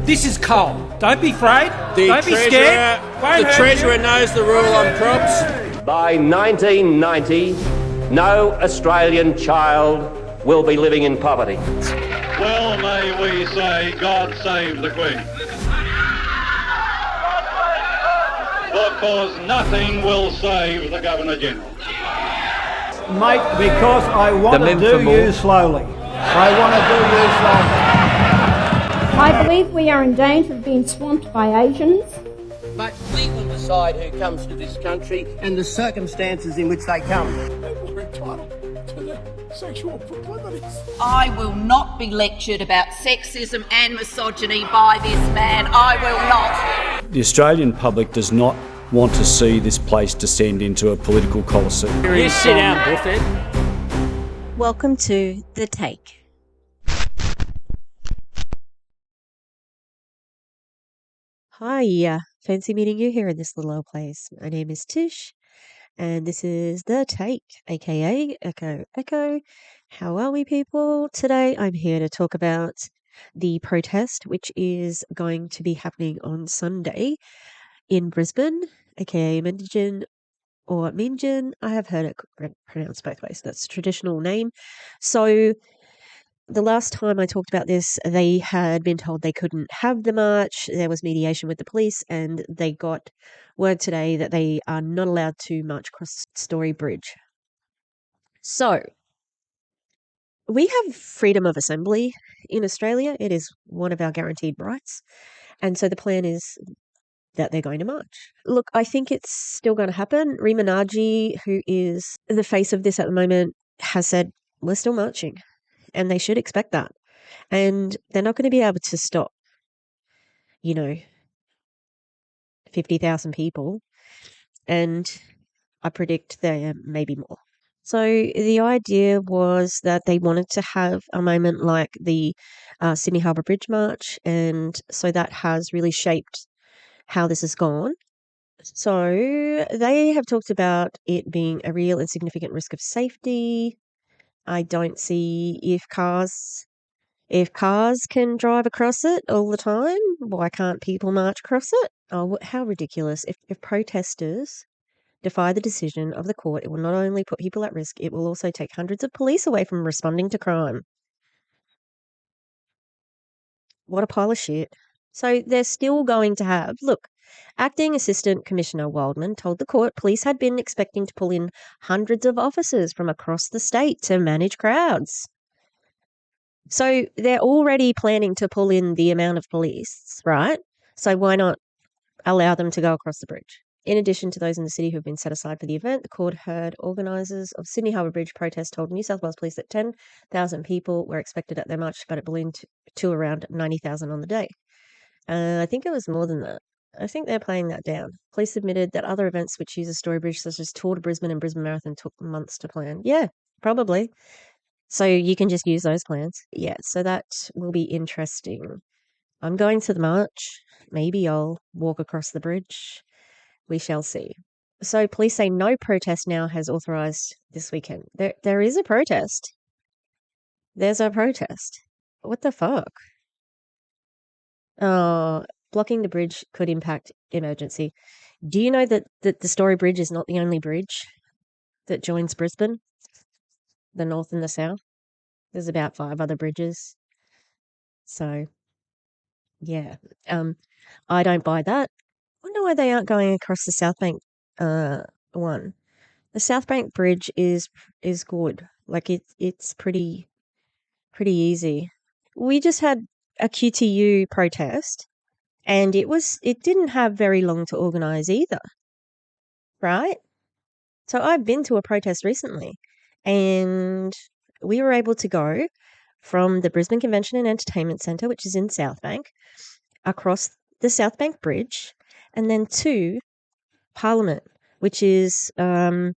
This is coal. Don't be afraid. Don't be scared. The Treasurer knows the rule on crops. By 1990, no Australian child will be living in poverty. Well may we say, God save the Queen. Because nothing will save the Governor-General. Mate, because I want to do you slowly. I want to do you slowly. I believe we are in danger of being swamped by Asians. But we will decide who comes to this country and the circumstances in which they come. People are entitled to their sexual proclivities. I will not be lectured about sexism and misogyny by this man. I will not. The Australian public does not want to see this place descend into a political colosseum. You sit down, Buffett. Welcome to The Take. Hi, fancy meeting you here in this little old place. My name is Tish, and this is The Take, aka Echo Echo. How are we, people? Today I'm here to talk about the protest, which is going to be happening on Sunday in Brisbane, aka Mendingen or Mingen. I have heard it pronounced both ways. That's a traditional name. So the last time I talked about this, they had been told they couldn't have the march. There was mediation with the police, and they got word today that they are not allowed to march across Story Bridge. So we have freedom of assembly in Australia. It is one of our guaranteed rights. And so the plan is that they're going to march. Look, I think it's still going to happen. Rima Naji, who is the face of this at the moment, has said, we're still marching. And they should expect that. And they're not going to be able to stop, 50,000 people. And I predict there may be more. So the idea was that they wanted to have a moment like the Sydney Harbour Bridge March. And so that has really shaped how this has gone. So they have talked about it being a real and significant risk of safety. I don't see if cars can drive across it all the time, why can't people march across it? Oh, how ridiculous. If protesters defy the decision of the court, it will not only put people at risk, it will also take hundreds of police away from responding to crime. What a pile of shit. So they're still going to have, look, Acting Assistant Commissioner Wildman told the court police had been expecting to pull in hundreds of officers from across the state to manage crowds. So they're already planning to pull in the amount of police, right? So why not allow them to go across the bridge? In addition to those in the city who have been set aside for the event, the court heard organisers of Sydney Harbour Bridge protest told New South Wales Police that 10,000 people were expected at their march, but it ballooned to around 90,000 on the day. I think it was more than that. I think they're playing that down. Police admitted that other events which use a Story Bridge, such as Tour to Brisbane and Brisbane Marathon, took months to plan. Yeah, probably. So you can just use those plans. Yeah, so that will be interesting. I'm going to the march. Maybe I'll walk across the bridge. We shall see. So police say no protest now has authorised this weekend. There is a protest. There's a protest. What the fuck? Oh, blocking the bridge could impact emergency. Do you know that the Story Bridge is not the only bridge that joins Brisbane? The north and the south? There's about 5 other bridges. So, yeah. I don't buy that. I wonder why they aren't going across the South Bank one. The South Bank Bridge is good. Like it's pretty easy. We just had a QTU protest, and it didn't have very long to organise either, right? So I've been to a protest recently, and we were able to go from the Brisbane Convention and Entertainment Centre, which is in South Bank, across the South Bank Bridge, and then to Parliament, which is along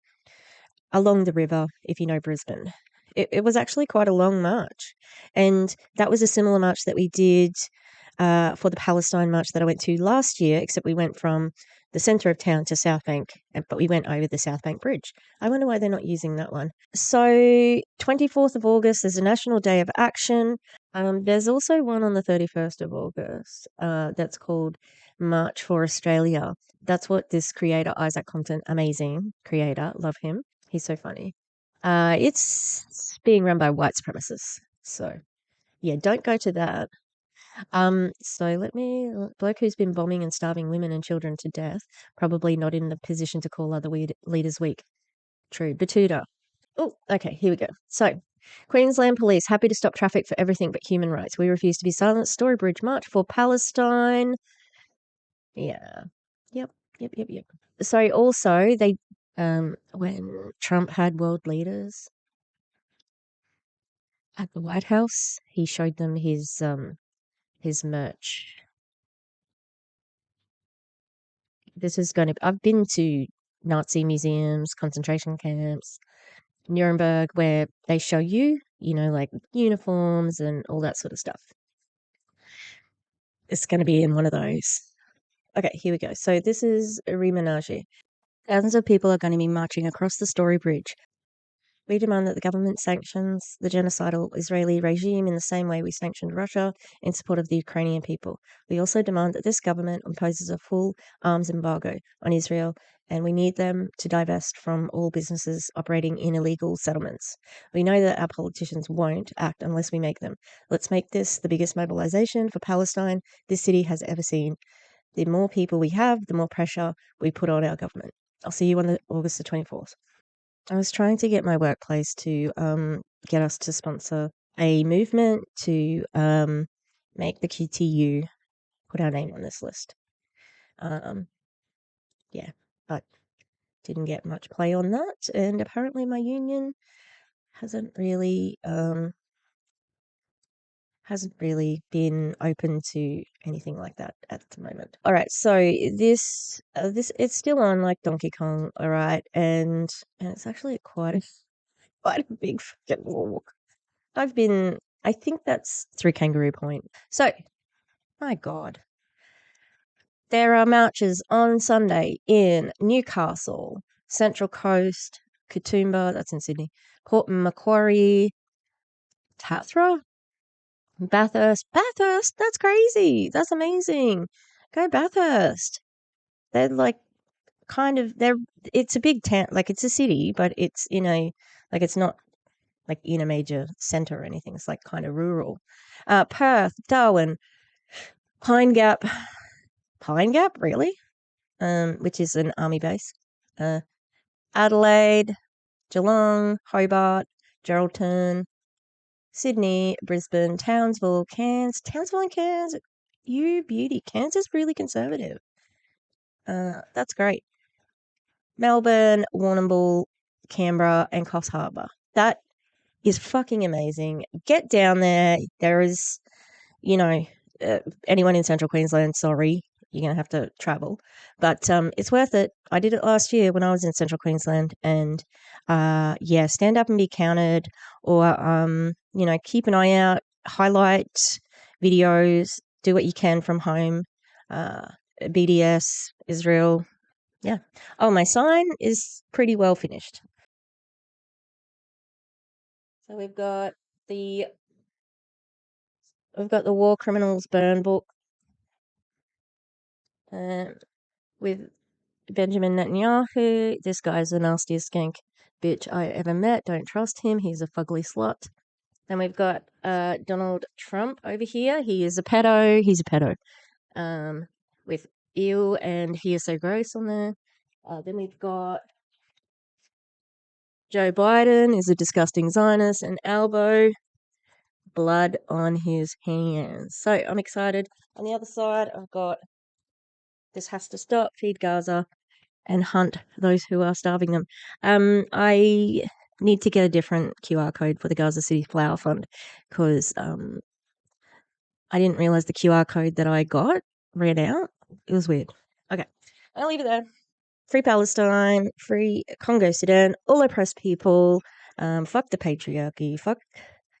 the river, if you know Brisbane. It was actually quite a long march, and that was a similar march that we did for the Palestine march that I went to last year, except we went from the centre of town to South Bank, but we went over the South Bank Bridge. I wonder why they're not using that one. So 24th of August is a National Day of Action. There's also one on the 31st of August that's called March for Australia. That's what this creator, Isaac Compton, amazing creator, love him. He's so funny. It's being run by white supremacists. So, yeah, don't go to that. Bloke who's been bombing and starving women and children to death, probably not in the position to call other leaders weak. True. Batuta. Oh, okay, here we go. So, Queensland Police happy to stop traffic for everything but human rights. We refuse to be silent. Storybridge March for Palestine. Yeah. Yep. So also they, when Trump had world leaders at the White House, he showed them his merch. I've been to Nazi museums, concentration camps, Nuremberg, where they show you, like uniforms and all that sort of stuff. It's going to be in one of those. Okay, here we go. So this is Rimanagi. Thousands of people are going to be marching across the Story Bridge. We demand that the government sanctions the genocidal Israeli regime in the same way we sanctioned Russia in support of the Ukrainian people. We also demand that this government imposes a full arms embargo on Israel, and we need them to divest from all businesses operating in illegal settlements. We know that our politicians won't act unless we make them. Let's make this the biggest mobilization for Palestine this city has ever seen. The more people we have, the more pressure we put on our government. I'll see you on August the 24th. I was trying to get my workplace to get us to sponsor a movement to make the QTU put our name on this list. Yeah, but didn't get much play on that, and apparently my union hasn't really been open to anything like that at the moment. All right, so this it's still on like Donkey Kong, all right, and it's actually quite a big fucking walk. I think that's through Kangaroo Point. So, my God. There are marches on Sunday in Newcastle, Central Coast, Katoomba, that's in Sydney, Port Macquarie, Tathra, Bathurst, that's crazy. That's amazing. Go Bathurst. They're like it's a big town, like it's a city, but it's it's not like in a major centre or anything. It's like kind of rural. Perth, Darwin, Pine Gap, really? Which is an army base. Adelaide, Geelong, Hobart, Geraldton, Sydney, Brisbane, Townsville, Cairns. Townsville and Cairns, you beauty. Cairns is really conservative. That's great. Melbourne, Warrnambool, Canberra, and Coffs Harbour. That is fucking amazing. Get down there. There is, anyone in Central Queensland, sorry, you're going to have to travel. But it's worth it. I did it last year when I was in Central Queensland. And, stand up and be counted, or, keep an eye out, highlight videos, do what you can from home. BDS, Israel. Yeah. Oh, my sign is pretty well finished. So we've got the War Criminals Burn book with Benjamin Netanyahu. This guy's the nastiest skank bitch I ever met. Don't trust him. He's a fugly slut. Then we've got Donald Trump over here. He is a pedo. He's a pedo. With ew and he is so gross on there. Then we've got Joe Biden is a disgusting Zionist, and Albo, blood on his hands. So I'm excited. On the other side, I've got this has to stop, feed Gaza, and hunt those who are starving them. I need to get a different QR code for the Gaza City Flower Fund because I didn't realize the QR code that I got ran out. It was weird. Okay, I'll leave it there. Free Palestine, free Congo, Sudan, all oppressed people. Fuck the patriarchy. Fuck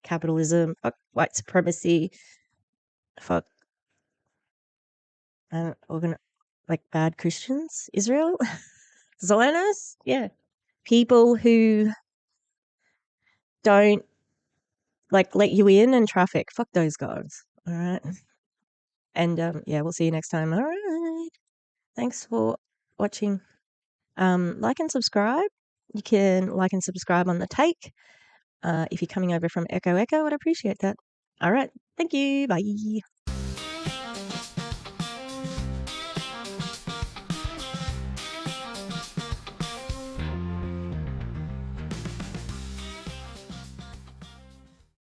capitalism. Fuck white supremacy. Fuck like bad Christians, Israel, Zionists, yeah. People who don't like let you in and traffic. Fuck those guys. All right. And yeah, we'll see you next time. All right. Thanks for watching. Like and subscribe. You can like and subscribe on the Take. If you're coming over from Echo, I'd appreciate that. All right. Thank you. Bye.